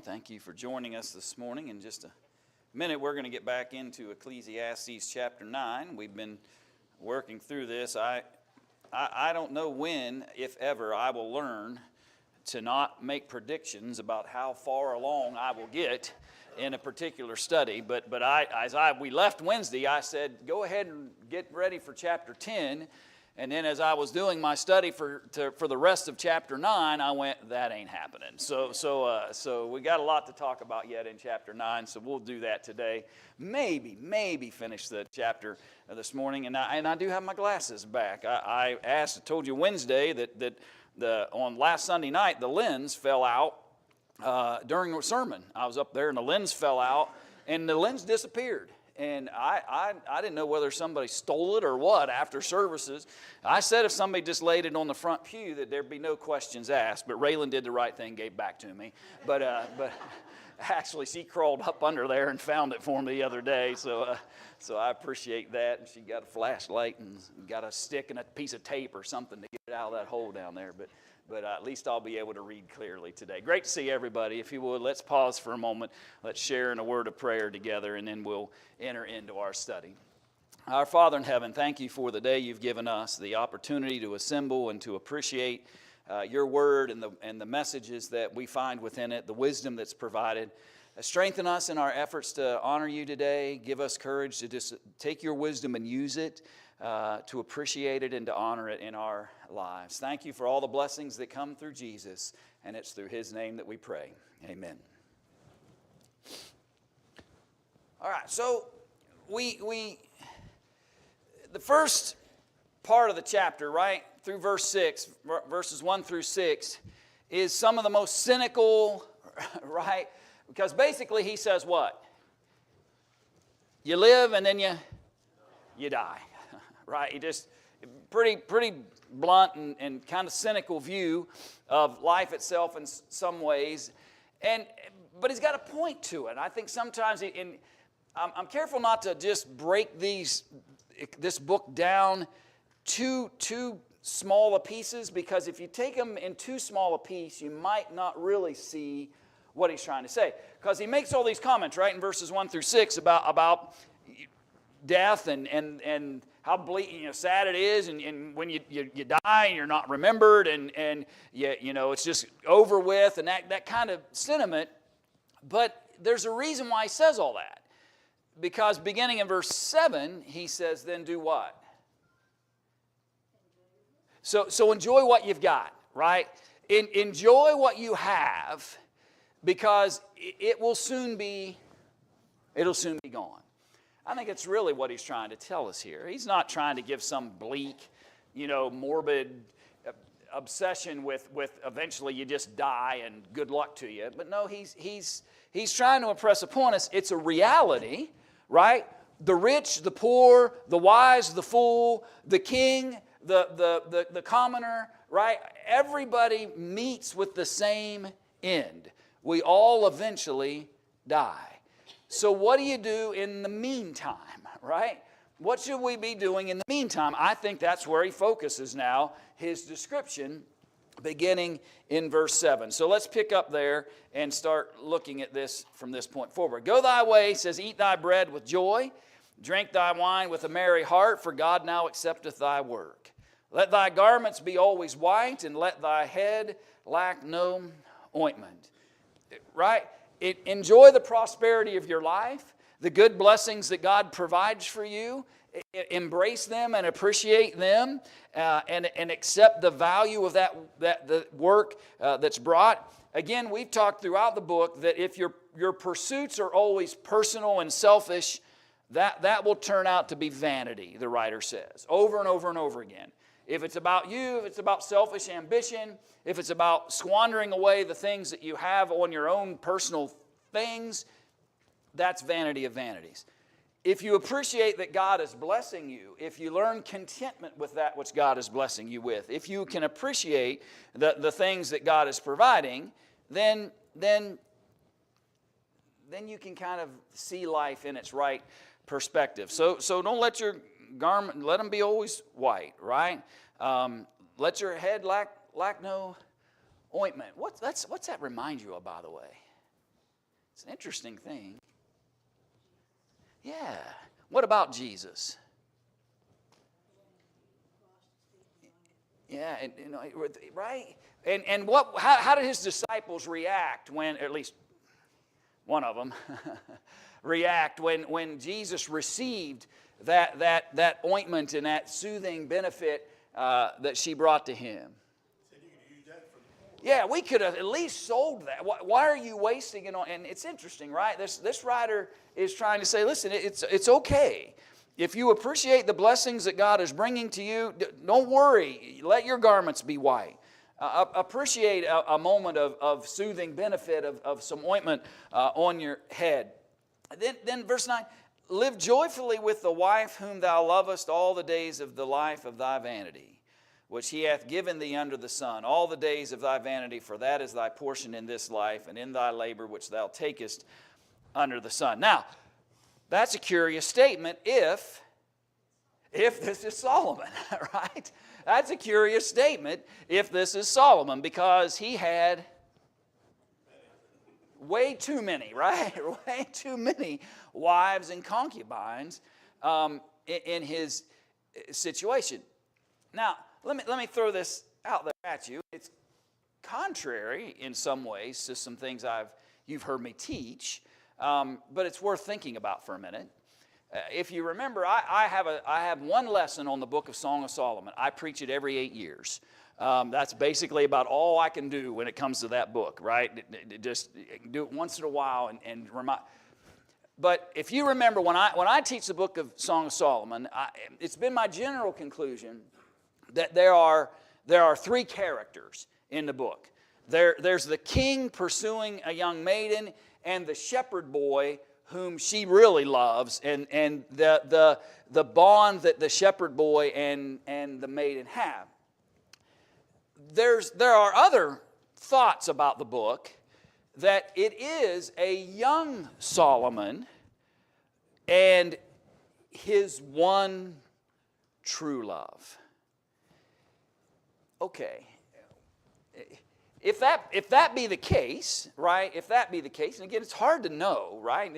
Thank you for joining us this morning. In just a minute, we're going to get back into Ecclesiastes chapter 9. We've been working through this. I don't know when, if ever, I will learn to not make predictions about how far along I will get in a particular study. But we left Wednesday, I said, go ahead and get ready for chapter 10. And then as I was doing my study for the rest of chapter 9, I went, that ain't happening. So we got a lot to talk about yet in chapter 9, so we'll do that today. Maybe finish the chapter this morning. And I do have my glasses back. I told you Wednesday that on last Sunday night, the lens fell out during the sermon. I was up there and the lens fell out, and the lens disappeared. And I didn't know whether somebody stole it or what after services. I said if somebody just laid it on the front pew that there'd be no questions asked. But Raylan did the right thing, gave it back to me. But actually she crawled up under there and found it for me the other day. So I appreciate that. And she got a flashlight and got a stick and a piece of tape or something to get it out of that hole down there. But at least I'll be able to read clearly today. Great to see everybody. If you would, let's pause for a moment. Let's share in a word of prayer together, and then we'll enter into our study. Our Father in heaven, thank you for the day you've given us, the opportunity to assemble and to appreciate your word and the messages that we find within it, the wisdom that's provided. Strengthen us in our efforts to honor you today. Give us courage to just take your wisdom and use it, to appreciate it and to honor it in our lives. Thank you for all the blessings that come through Jesus, and it's through his name that we pray. Amen. All right, so the first part of the chapter, right, through verses 1 through 6, is some of the most cynical, right? Because basically he says what? You live and then you die. Right, he just pretty blunt and kind of cynical view of life itself in some ways, but he's got a point to it. I think sometimes I'm careful not to just break this book down too small a pieces, because if you take them in too small a piece, you might not really see what he's trying to say. Because he makes all these comments right in verses 1 through 6 about death and how sad it is, and when you die and you're not remembered, and it's just over with, and that kind of sentiment. But there's a reason why he says all that, because beginning in verse 7, he says, "Then do what?" So enjoy what you've got, right? Enjoy what you have, because it will soon be gone. I think it's really what he's trying to tell us here. He's not trying to give some bleak, morbid obsession with eventually you just die and good luck to you. But no, he's trying to impress upon us it's a reality, right? The rich, the poor, the wise, the fool, the king, the commoner, right? Everybody meets with the same end. We all eventually die. So what do you do in the meantime, right? What should we be doing in the meantime? I think that's where he focuses now, his description, beginning in verse 7. So let's pick up there and start looking at this from this point forward. Go thy way, says, eat thy bread with joy, drink thy wine with a merry heart, for God now accepteth thy work. Let thy garments be always white, and let thy head lack no ointment. Right? Enjoy the prosperity of your life, the good blessings that God provides for you. Embrace them and appreciate them, and accept the value of the work that's brought. Again, we've talked throughout the book that if your pursuits are always personal and selfish, that will turn out to be vanity, the writer says, over and over and over again. If it's about you, if it's about selfish ambition, if it's about squandering away the things that you have on your own personal things, that's vanity of vanities. If you appreciate that God is blessing you, if you learn contentment with that which God is blessing you with, if you can appreciate the things that God is providing, then you can kind of see life in its right perspective. So don't let your garment, let them be always white, right? Let your head lack no ointment. What's that remind you of, by the way? It's an interesting thing. Yeah. What about Jesus? Yeah, and right? And how did his disciples react when, at least one of them, react when Jesus received that ointment and that soothing benefit that she brought to him? Yeah, we could have at least sold that. Why are you wasting it on? And it's interesting, right? This writer is trying to say, listen, it's okay. If you appreciate the blessings that God is bringing to you, don't worry. Let your garments be white. Appreciate a moment of soothing benefit of some ointment on your head. Then verse 9, live joyfully with the wife whom thou lovest all the days of the life of thy vanity, which he hath given thee under the sun, all the days of thy vanity, for that is thy portion in this life, and in thy labor which thou takest under the sun. Now, that's a curious statement if this is Solomon, right? That's a curious statement if this is Solomon, because he had way too many, right? Way too many wives and concubines in his situation. Now, let me throw this out there at you. It's contrary in some ways to some things you've heard me teach, but it's worth thinking about for a minute. If you remember, I have one lesson on the book of Song of Solomon. I preach it every 8 years. That's basically about all I can do when it comes to that book, right? Just do it once in a while and remind. But if you remember, when I teach the book of Song of Solomon, it's been my general conclusion that there are 3 characters in the book. There's the king pursuing a young maiden, and the shepherd boy whom she really loves, and the bond that the shepherd boy and the maiden have. There are other thoughts about the book, that it is a young Solomon and his one true love. Okay. If that be the case, right? If that be the case, and again, it's hard to know, right?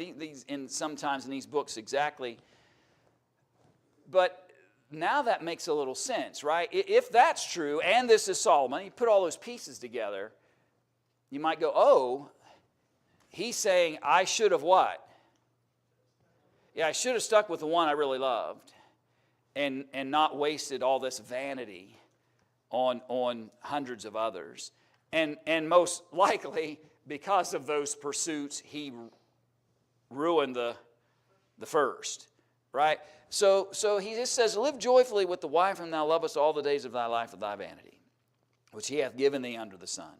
Sometimes in these books exactly. But now that makes a little sense, right? If that's true, and this is Solomon, you put all those pieces together, you might go, oh, he's saying I should have what? Yeah, I should have stuck with the one I really loved, and not wasted all this vanity on hundreds of others. And most likely, because of those pursuits, he ruined the first, right? So he just says, live joyfully with the wife whom thou lovest all the days of thy life of thy vanity, which he hath given thee under the sun.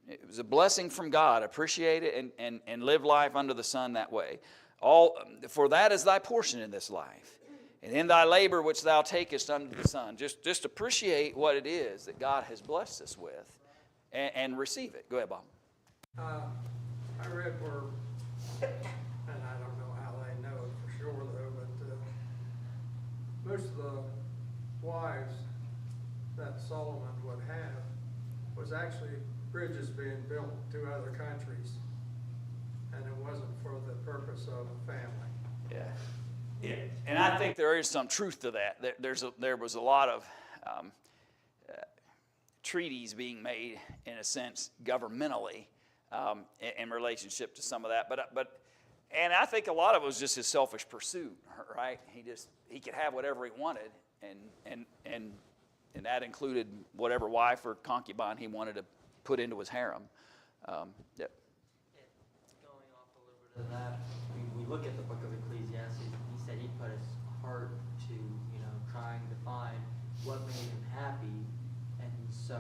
It was a blessing from God. Appreciate it and live life under the sun that way. For that is thy portion in this life. And in thy labor which thou takest under the sun. Just appreciate what it is that God has blessed us with and receive it. Go ahead, Bob. I read where, and I don't know how they know it for sure though, but most of the wives that Solomon would have was actually bridges being built to other countries, and it wasn't for the purpose of a family. Yeah. Yeah, and I think there is some truth to that. There was a lot of treaties being made, in a sense, governmentally, in relationship to some of that. And I think a lot of it was just his selfish pursuit, right? He could have whatever he wanted, and that included whatever wife or concubine he wanted to put into his harem. Yep. Going off a little bit of that, we look at the book of Ecclesiastes. He said he put his heart to, trying to find what made him happy, and so,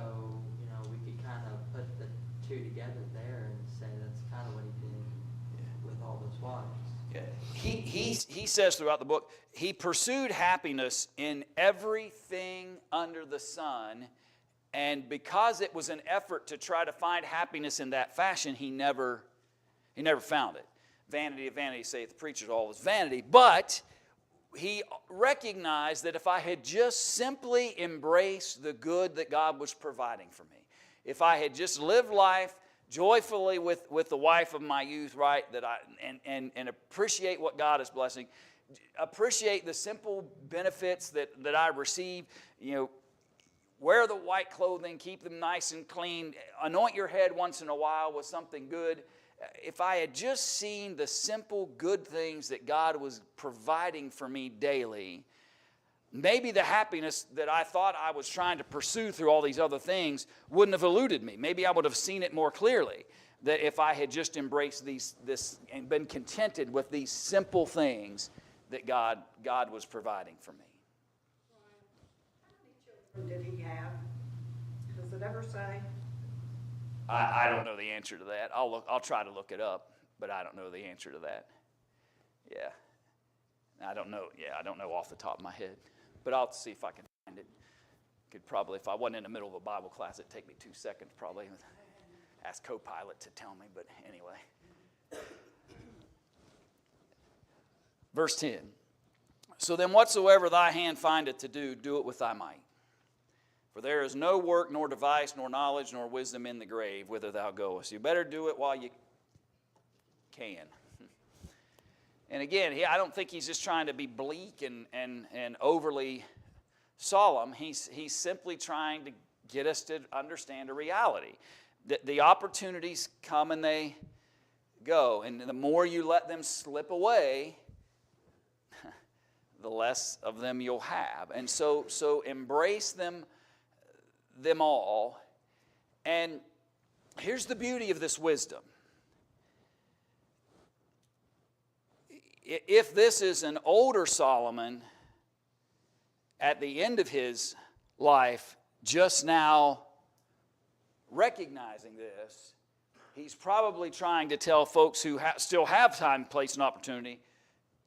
we could kind of put the two together there and say that's kind of what he did with all those wives. Yeah. He says throughout the book, he pursued happiness in everything under the sun, and because it was an effort to try to find happiness in that fashion, he never found it. Vanity of vanity, saith the preacher, all is vanity. But he recognized that if I had just simply embraced the good that God was providing for me, if I had just lived life joyfully with the wife of my youth, right? That and appreciate what God is blessing. Appreciate the simple benefits that I receive. Wear the white clothing, keep them nice and clean. Anoint your head once in a while with something good. If I had just seen the simple good things that God was providing for me daily, maybe the happiness that I thought I was trying to pursue through all these other things wouldn't have eluded me. Maybe I would have seen it more clearly, that if I had just embraced this and been contented with these simple things that God was providing for me. How many children did he have? Does it ever say? I don't know the answer to that. I'll try to look it up, but I don't know the answer to that. Yeah. I don't know. Yeah, I don't know off the top of my head. But I'll see if I can find it. Could probably, if I wasn't in the middle of a Bible class, it'd take me 2 seconds probably. Ask Copilot to tell me, but anyway. Verse 10. So then whatsoever thy hand findeth to do, do it with thy might. For there is no work, nor device, nor knowledge, nor wisdom in the grave, whither thou goest. You better do it while you can. And again, I don't think he's just trying to be bleak and overly solemn. He's simply trying to get us to understand a reality. The opportunities come and they go. And the more you let them slip away, the less of them you'll have. And so embrace them all. And here's the beauty of this wisdom. If this is an older Solomon at the end of his life, just now recognizing this, he's probably trying to tell folks who still have time, place, and opportunity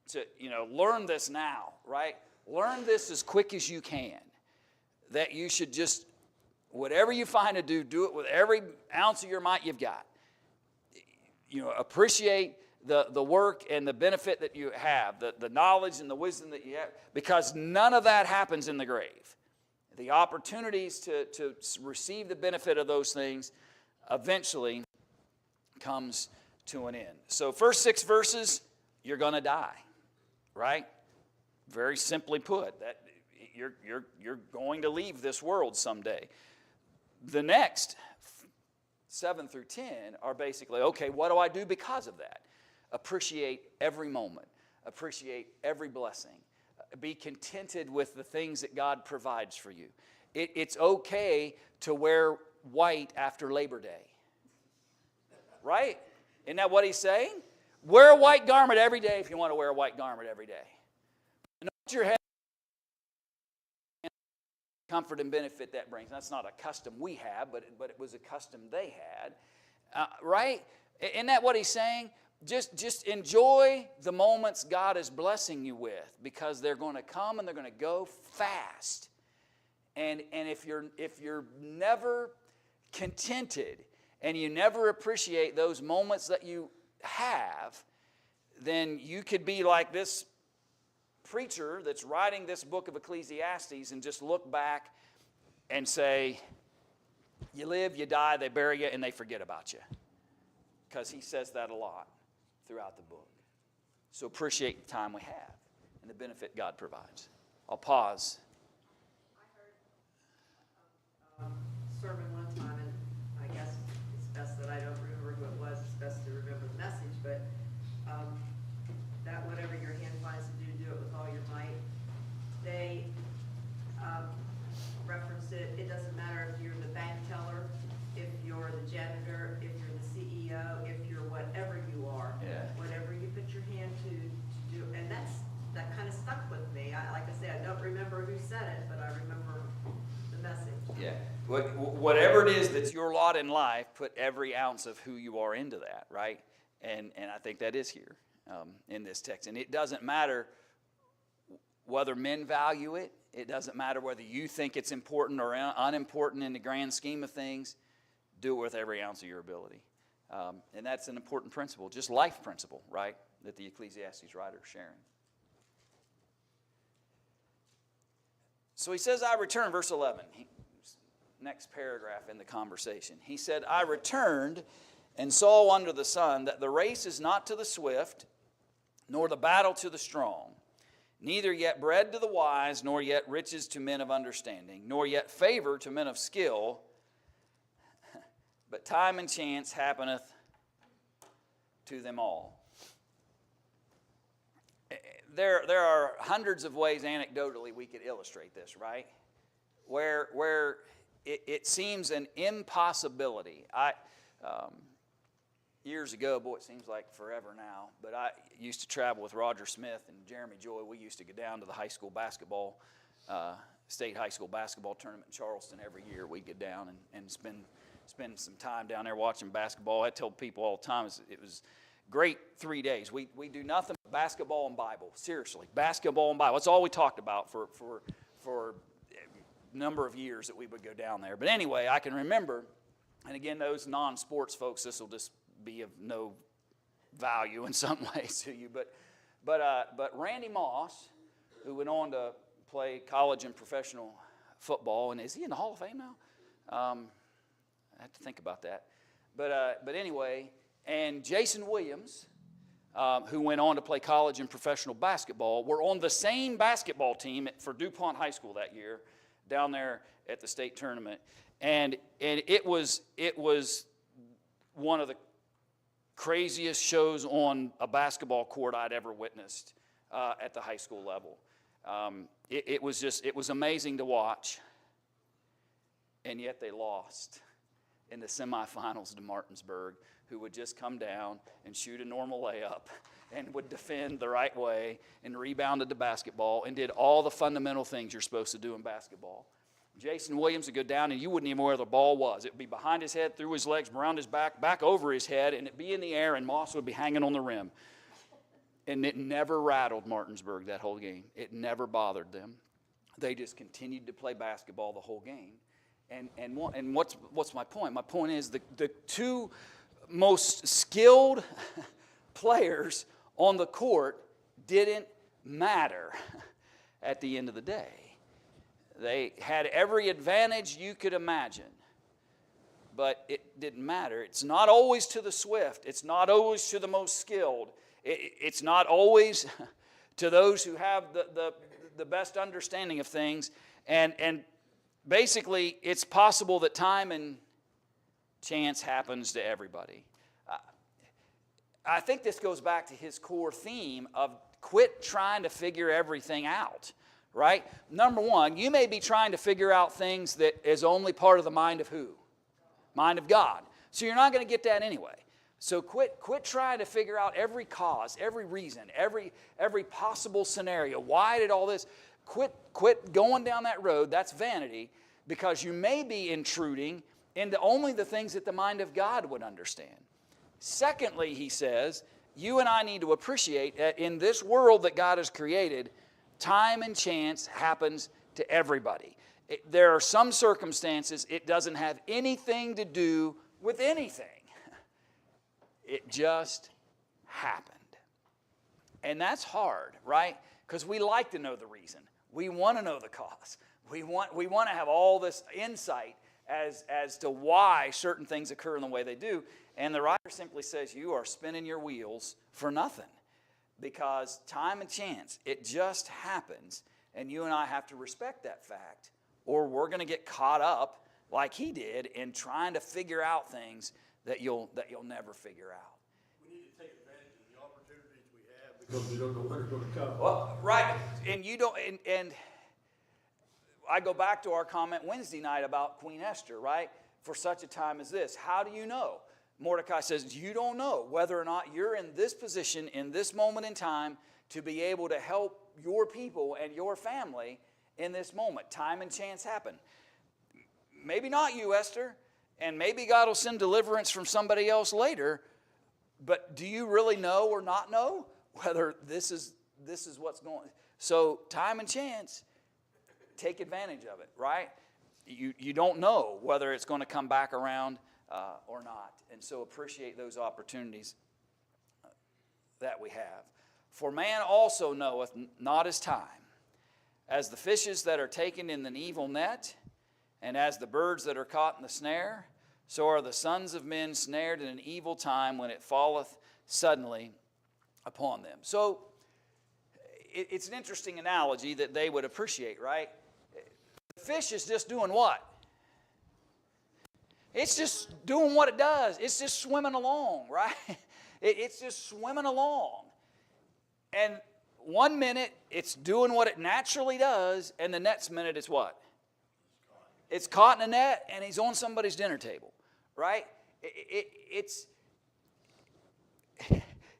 to learn this now, right? Learn this as quick as you can. That you should just, whatever you find to do it with every ounce of your might you've got. Appreciate the work and the benefit that you have, the knowledge and the wisdom that you have, because none of that happens in the grave. The opportunities to receive the benefit of those things eventually comes to an end. So first 6 verses, you're going to die, right? Very simply put, that you're going to leave this world someday. The next 7 through 10 are basically, okay, what do I do because of that? Appreciate every moment. Appreciate every blessing. Be contented with the things that God provides for you. It's okay to wear white after Labor Day. Right? Isn't that what he's saying? Wear a white garment every day if you want to wear a white garment every day. Anoint your head. Comfort and benefit that brings. That's not a custom we have, but it was a custom they had. Right? Isn't that what he's saying? Just enjoy the moments God is blessing you with, because they're going to come and they're going to go fast. And if you're never contented and you never appreciate those moments that you have, then you could be like this preacher that's writing this book of Ecclesiastes and just look back and say, you live, you die, they bury you, and they forget about you. Because he says that a lot throughout the book. So appreciate the time we have and the benefit God provides. I'll pause. I heard a sermon one time, and I guess it's best that I don't remember who it was. It's best to remember the message, but that whatever your hand finds to do it with all your might. They reference it. It doesn't matter if you're the bank teller, if you're the janitor, if you're the CEO, if you're whatever you are. Yeah. Whatever you put your hand to do, and that kind of stuck with me. Like I say, I don't remember who said it, but I remember the message. Yeah. Whatever it is that's your lot in life, put every ounce of who you are into that, right? And I think that is here in this text. And it doesn't matter whether men value it. It doesn't matter whether you think it's important or unimportant in the grand scheme of things. Do it with every ounce of your ability. And that's an important principle, just life principle, right, that the Ecclesiastes writer is sharing. So he says, I return, verse 11, next paragraph in the conversation. He said, I returned and saw under the sun that the race is not to the swift, nor the battle to the strong, neither yet bread to the wise, nor yet riches to men of understanding, nor yet favor to men of skill, but time and chance happeneth to them all. There are hundreds of ways anecdotally we could illustrate this, right? Where it seems an impossibility. Years ago, boy, it seems like forever now, but I used to travel with Roger Smith and Jeremy Joy. We used to go down to the high school basketball, state high school basketball tournament in Charleston every year. We'd get down and spend some time down there watching basketball. I tell people all the time, it was great 3 days. We do nothing but basketball and Bible. Seriously, basketball and Bible. That's all we talked about for a number of years that we would go down there. But anyway, I can remember, and again, those non-sports folks, this will just be of no value in some ways to you. But Randy Moss, who went on to play college and professional football, and is he in the Hall of Fame now? I have to think about that. But anyway, and Jason Williams, who went on to play college and professional basketball, were on the same basketball team for DuPont High School that year, down there at the state tournament, and it was one of the craziest shows on a basketball court I'd ever witnessed at the high school level. It was amazing to watch, and yet they lost in the semifinals to Martinsburg, who would just come down and shoot a normal layup and would defend the right way and rebounded the basketball and did all the fundamental things you're supposed to do in basketball. Jason Williams would go down and you wouldn't even know where the ball was. It would be behind his head, through his legs, around his back over his head, and it'd be in the air, and Moss would be hanging on the rim. And it never rattled Martinsburg that whole game. It never bothered them. They just continued to play basketball the whole game. And what's my point? My point is the two most skilled players on the court didn't matter at the end of the day. They had every advantage you could imagine, but it didn't matter. It's not always to the swift. It's not always to the most skilled. It's not always to those who have the best understanding of things. And basically, it's possible that time and chance happens to everybody. I think this goes back to his core theme of quit trying to figure everything out, right? Number one, you may be trying to figure out things that is only part of the mind of who? Mind of God. So you're not going to get that anyway. So quit trying to figure out every cause, every reason, every possible scenario. Why did all this? Quit going down that road. That's vanity, because you may be intruding into only the things that the mind of God would understand. Secondly, he says, you and I need to appreciate that in this world that God has created, time and chance happens to everybody. There are some circumstances it doesn't have anything to do with anything. It just happened. And that's hard, right? Because we like to know the reason. We want to know the cause. We want to have all this insight as to why certain things occur in the way they do. And the writer simply says, you are spinning your wheels for nothing. Because time and chance, it just happens. And you and I have to respect that fact, or we're going to get caught up like he did in trying to figure out things that you'll never figure out. We need to take advantage of the opportunities we have because we don't know when they're going to come. Well, right, and you don't, and I go back to our comment Wednesday night about Queen Esther, right? For such a time as this, how do you know? Mordecai says, you don't know whether or not you're in this position in this moment in time to be able to help your people and your family in this moment. Time and chance happen. Maybe not you, Esther, and maybe God will send deliverance from somebody else later, but do you really know or not know whether this is what's going on? So time and chance, take advantage of it, right? You don't know whether it's going to come back around or not. And so appreciate those opportunities that we have. For man also knoweth not his time, as the fishes that are taken in an evil net, and as the birds that are caught in the snare. So are the sons of men snared in an evil time when it falleth suddenly upon them. So it's an interesting analogy that they would appreciate, right? The fish is just doing what? It's just doing what it does. It's just swimming along, right? It's just swimming along. And one minute it's doing what it naturally does, and the next minute it's what? It's caught in a net, and he's on somebody's dinner table, right? It's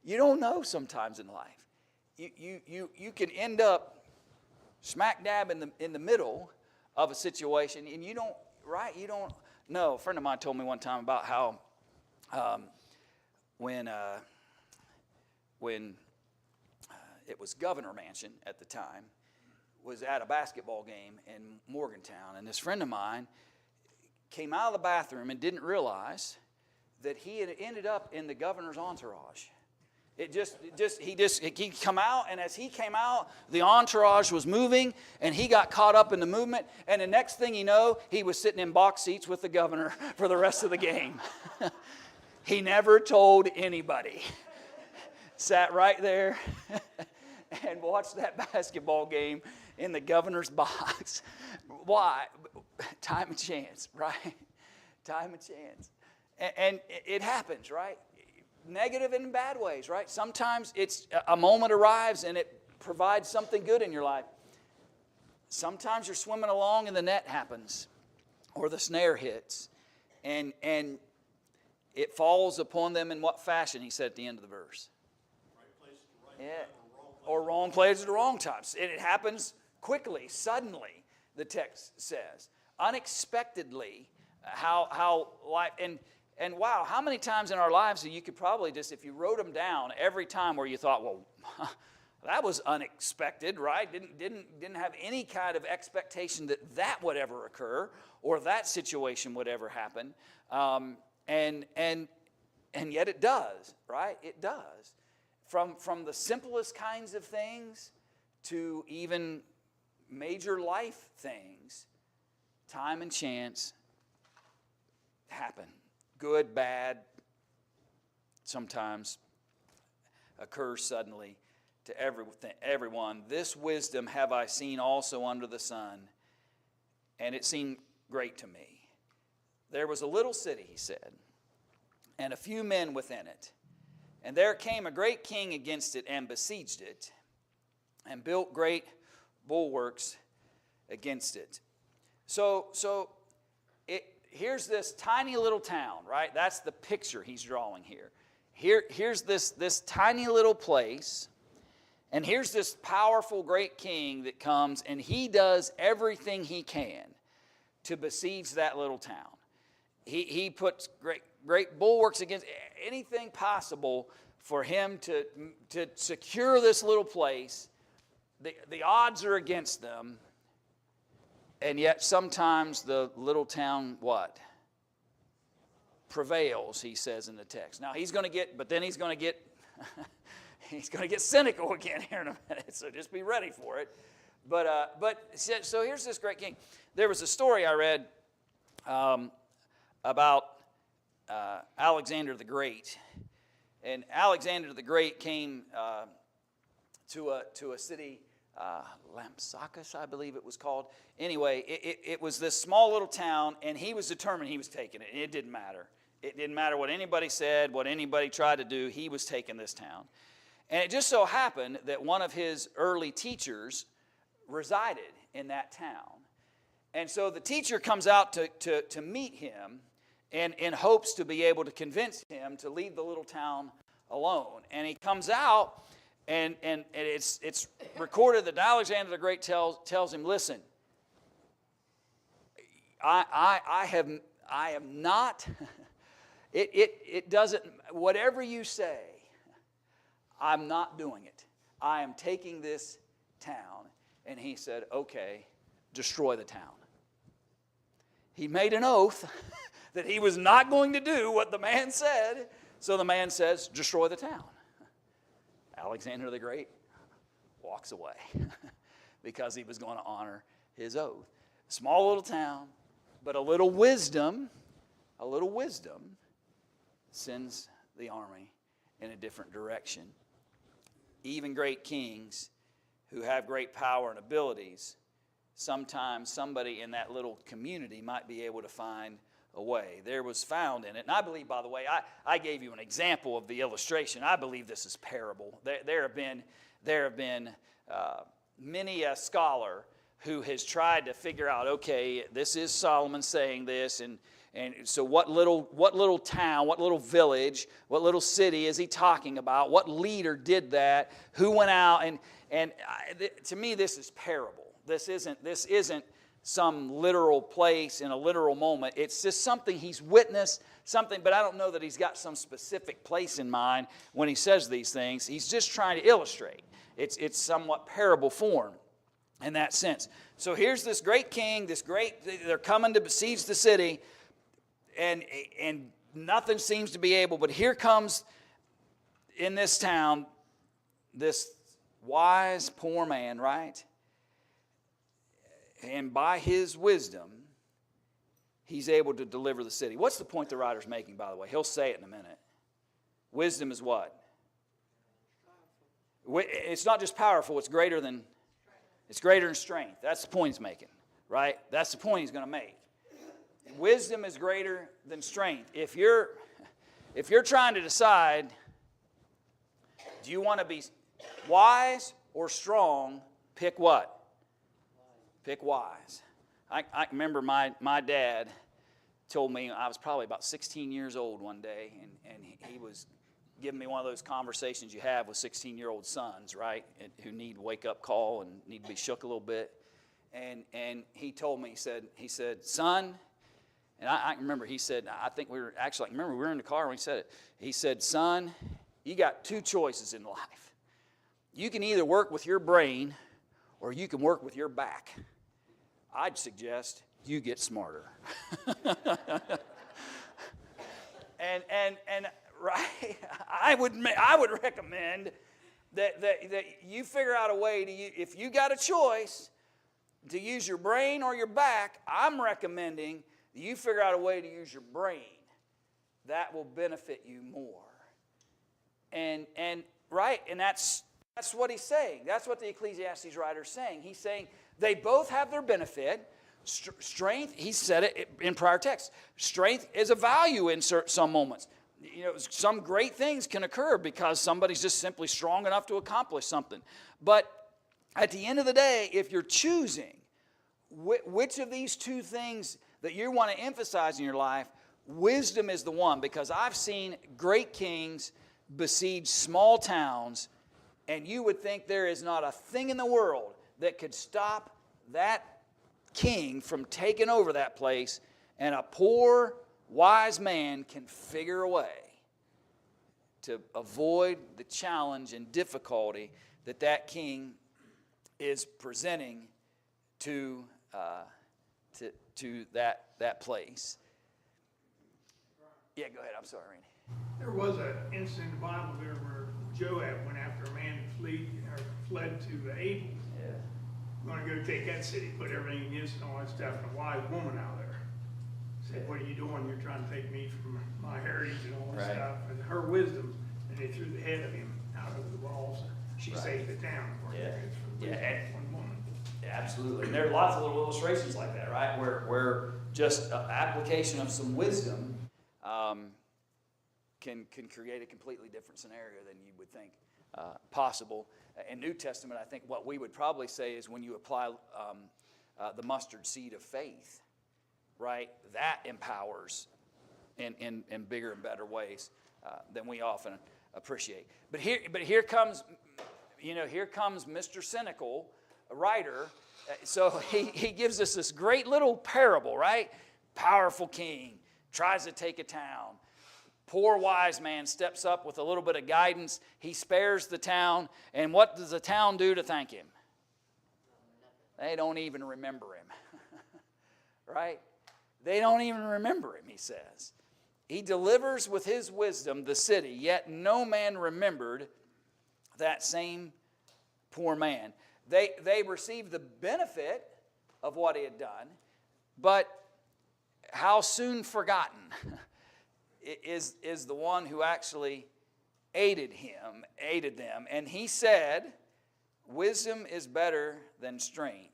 you don't know sometimes in life. You can end up smack dab in the middle of a situation, and you don't, right? You don't know. A friend of mine told me one time about how when it was Governor Mansion at the time, was at a basketball game in Morgantown, and this friend of mine came out of the bathroom and didn't realize that he had ended up in the governor's entourage. He come out, and as he came out, the entourage was moving, and he got caught up in the movement, and the next thing you know, he was sitting in box seats with the governor for the rest of the game. He never told anybody. Sat right there and watched that basketball game in the governor's box. Why? Time and chance, right? Time and chance. And it happens, right? Negative and in bad ways, right? Sometimes it's a moment arrives and it provides something good in your life. Sometimes you're swimming along and the net happens or the snare hits and it falls upon them in what fashion, he said at the end of the verse. Right place at the right time Or wrong place at the wrong times. And it happens quickly, suddenly, the text says. Unexpectedly, how life, and wow, how many times in our lives that you could probably just, if you wrote them down, every time where you thought, well, that was unexpected, right? Didn't have any kind of expectation that would ever occur or that situation would ever happen. And yet it does, right? It does. From the simplest kinds of things to even major life things, time and chance happen. Good, bad, sometimes occurs suddenly to everyone. This wisdom have I seen also under the sun, and it seemed great to me. There was a little city, he said, and a few men within it. And there came a great king against it and besieged it, and built great bulwarks against it. So here's this tiny little town, right? That's the picture he's drawing here. Here's this tiny little place, and here's this powerful great king that comes, and he does everything he can to besiege that little town. He puts great bulwarks against anything possible for him to secure this little place. The odds are against them. And yet sometimes the little town, what? Prevails, he says in the text. Now he's going to get he's going to get cynical again here in a minute, so just be ready for it. But so here's this great king. There was a story I read about Alexander the Great. And Alexander the Great came to a city, Lampsacus, I believe it was called. Anyway, it was this small little town, and he was determined he was taking it. And it didn't matter. It didn't matter what anybody said, what anybody tried to do. He was taking this town. And it just so happened that one of his early teachers resided in that town. And so the teacher comes out to meet him in hopes to be able to convince him to leave the little town alone. And he comes out, and it's recorded that Alexander the Great tells him, listen, I have not, it doesn't, whatever you say, I'm not doing it. I am taking this town. And he said, okay, destroy the town. He made an oath that he was not going to do what the man said. So the man says, destroy the town. Alexander the Great walks away because he was going to honor his oath. Small little town, but a little wisdom a little wisdom sends the army in a different direction. Even great kings who have great power and abilities, sometimes somebody in that little community might be able to find a way. There was found in it, and I believe, by the way, I gave you an example of the illustration. I believe this is parable. There have been many a scholar who has tried to figure out, okay, this is Solomon saying this, and so what little town, what little village, what little city is he talking about? What leader did that? Who went out? To me, this is parable. This isn't some literal place in a literal moment. It's just something he's witnessed, something, but I don't know that he's got some specific place in mind when he says these things. He's just trying to illustrate. It's somewhat parable form in that sense. So here's this great king, they're coming to besiege the city, and nothing seems to be able, but here comes in this town this wise poor man, right? And by his wisdom, he's able to deliver the city. What's the point the writer's making, by the way? He'll say it in a minute. Wisdom is what? It's not just powerful, it's greater than strength. That's the point he's making, right? That's the point he's going to make. Wisdom is greater than strength. If you're trying to decide, do you want to be wise or strong, pick what? Pick wise. I remember my dad told me, I was probably about 16 years old one day, and he was giving me one of those conversations you have with 16-year-old sons, right, who need a wake-up call and need to be shook a little bit. And he told me, he said, son, and I remember he said, I think we were in the car when he said it. He said, son, you got two choices in life. You can either work with your brain or you can work with your back. I'd suggest you get smarter. and right, I would recommend that you figure out a way to, if you got a choice to use your brain or your back, I'm recommending that you figure out a way to use your brain. That will benefit you more. And that's what he's saying. That's what the Ecclesiastes writer is saying. He's saying they both have their benefit. Strength, he said it in prior texts. Strength is a value in some moments. Some great things can occur because somebody's just simply strong enough to accomplish something. But at the end of the day, if you're choosing which of these two things that you want to emphasize in your life, wisdom is the one, because I've seen great kings besiege small towns, and you would think there is not a thing in the world that could stop that king from taking over that place, and a poor, wise man can figure a way to avoid the challenge and difficulty that king is presenting to that place. Yeah, go ahead. I'm sorry, Randy. There was an incident in the Bible there where Joab went after a man who fled to Abel. Yeah. Going to go take that city, put everything against it and all that stuff, and a wise woman out there said, what are you doing? You're trying to take me from my heritage and all this stuff. And her wisdom, and they threw the head of him out over the walls. She saved the town. One woman. Yeah, absolutely. And there are lots of little illustrations like that, right? Where just application of some wisdom can create a completely different scenario than you would think possible. In New Testament, I think what we would probably say is when you apply the mustard seed of faith, right? That empowers in bigger and better ways than we often appreciate. But here comes Mr. Cynical, a writer. So he gives us this great little parable, right? Powerful king tries to take a town. Poor wise man steps up with a little bit of guidance. He spares the town. And what does the town do to thank him? They don't even remember him. Right? They don't even remember him, he says. He delivers with his wisdom the city, yet no man remembered that same poor man. They received the benefit of what he had done, but how soon forgotten is the one who actually aided them. And he said, wisdom is better than strength.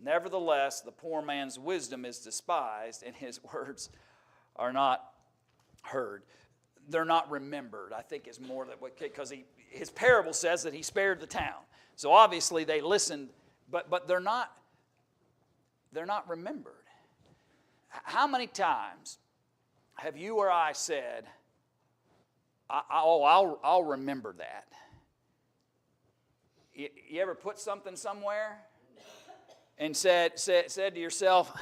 Nevertheless, the poor man's wisdom is despised, and his words are not heard. They're not remembered, I think is more than what, because his parable says that he spared the town. So obviously they listened, but they're not remembered. How many times have you or I said, I'll remember that? You ever put something somewhere and said to yourself,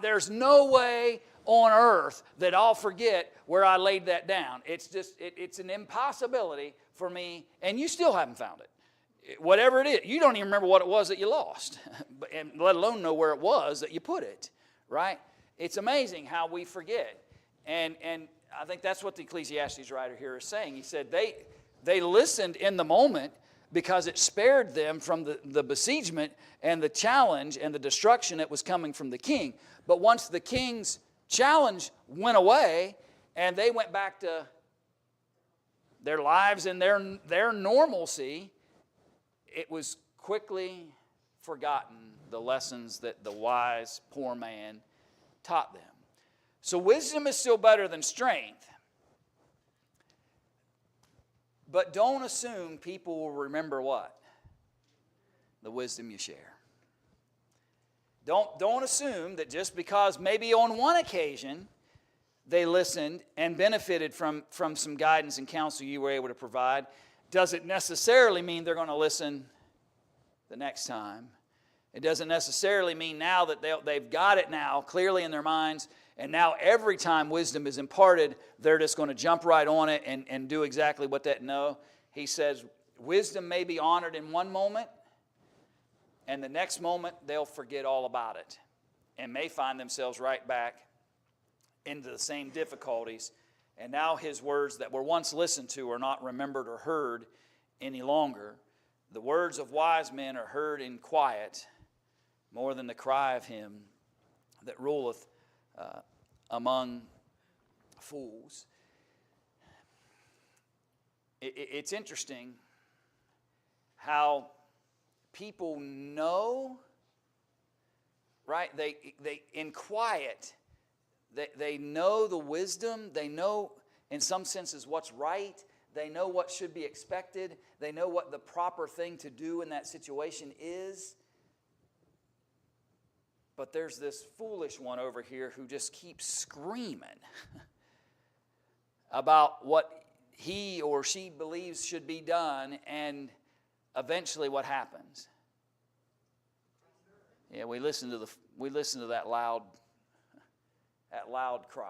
there's no way on earth that I'll forget where I laid that down. It's an impossibility for me, and you still haven't found it. Whatever it is, you don't even remember what it was that you lost, and let alone know where it was that you put it, right? It's amazing how we forget. And I think that's what the Ecclesiastes writer here is saying. He said they listened in the moment because it spared them from the besiegement and the challenge and the destruction that was coming from the king. But once the king's challenge went away and they went back to their lives and their normalcy, it was quickly forgotten, the lessons that the wise poor man taught them. So wisdom is still better than strength. But don't assume people will remember what? The wisdom you share. Don't assume that just because maybe on one occasion they listened and benefited from some guidance and counsel you were able to provide, doesn't necessarily mean they're going to listen the next time. It doesn't necessarily mean now that they've got it now clearly in their minds, and now every time wisdom is imparted, they're just going to jump right on it and do exactly what that. No. He says wisdom may be honored in one moment, and the next moment they'll forget all about it and may find themselves right back into the same difficulties. And now his words that were once listened to are not remembered or heard any longer. The words of wise men are heard in quiet more than the cry of him that ruleth among fools. It's interesting how people know, right? They in quiet, they know the wisdom. They know, in some senses, what's right. They know what should be expected. They know what the proper thing to do in that situation is. But there's this foolish one over here who just keeps screaming about what he or she believes should be done, and eventually what happens? Yeah, we listen to that loud cry.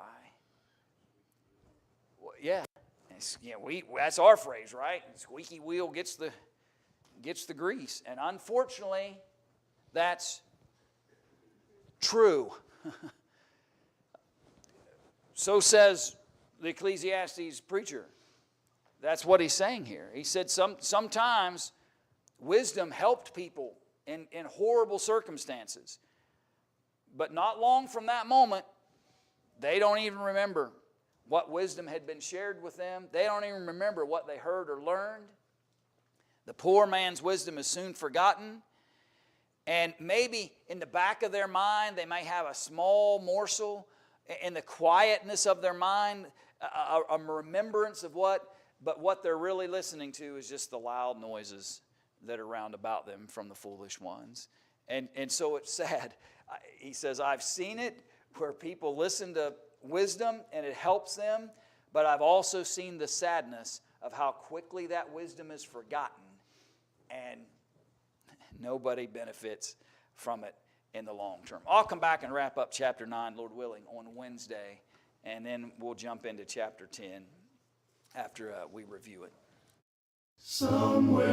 Well, yeah, that's our phrase, right? Squeaky wheel gets the grease, and unfortunately, that's true. So says the Ecclesiastes preacher. That's what he's saying here. He said sometimes wisdom helped people in horrible circumstances. But not long from that moment, they don't even remember what wisdom had been shared with them. They don't even remember what they heard or learned. The poor man's wisdom is soon forgotten. And maybe in the back of their mind, they may have a small morsel in the quietness of their mind, a remembrance of but what they're really listening to is just the loud noises that are round about them from the foolish ones. And so it's sad. He says, I've seen it where people listen to wisdom and it helps them, but I've also seen the sadness of how quickly that wisdom is forgotten and nobody benefits from it in the long term. I'll come back and wrap up chapter 9, Lord willing, on Wednesday, and then we'll jump into chapter 10 after we review it. Somewhere.